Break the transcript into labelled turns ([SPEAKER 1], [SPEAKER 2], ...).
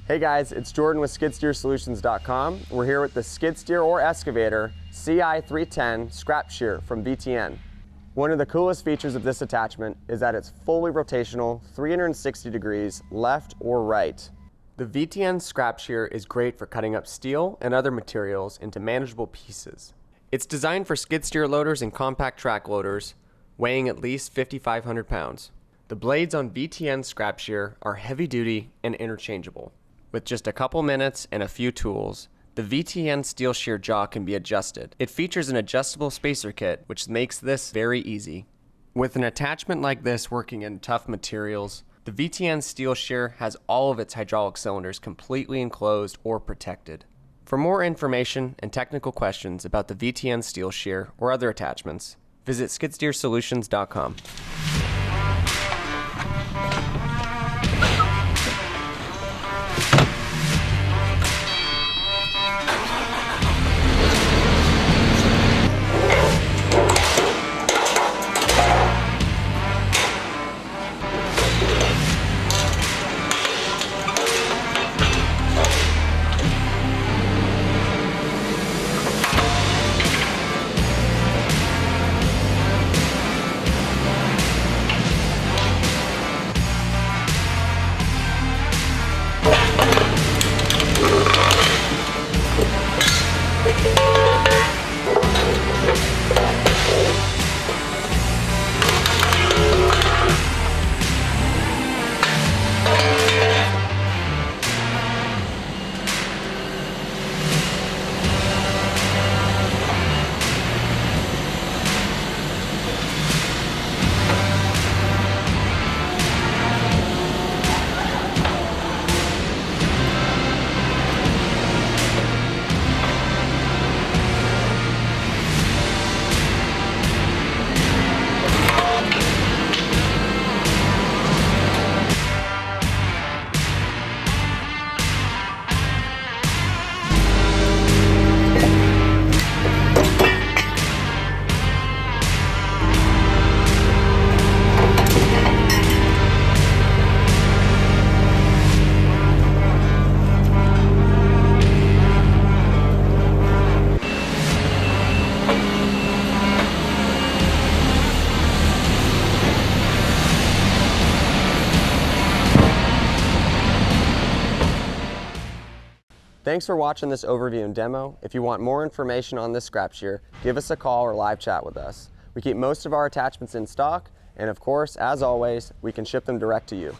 [SPEAKER 1] Hey guys, it's Jordan with SkidSteerSolutions.com. We're here with the skid steer or excavator CI310 scrap shear from VTN. One of the coolest features of this attachment is that it's fully rotational, 360 degrees, left or right. The VTN scrap shear is great for cutting up steel and other materials into manageable pieces. It's designed for skid steer loaders and compact track loaders, weighing at least 5,500 pounds. The blades on VTN scrap shear are heavy duty and interchangeable. With just a couple minutes and a few tools, the VTN steel shear jaw can be adjusted. It features an adjustable spacer kit, which makes this very easy. With an attachment like this working in tough materials, the VTN steel shear has all of its hydraulic cylinders completely enclosed or protected. For more information and technical questions about the VTN steel shear or other attachments, visit SkidSteerSolutions.com. Thanks for watching this overview and demo. If you want more information on this scrap shear, give us a call or live chat with us. We keep most of our attachments in stock, and of course, as always, we can ship them direct to you.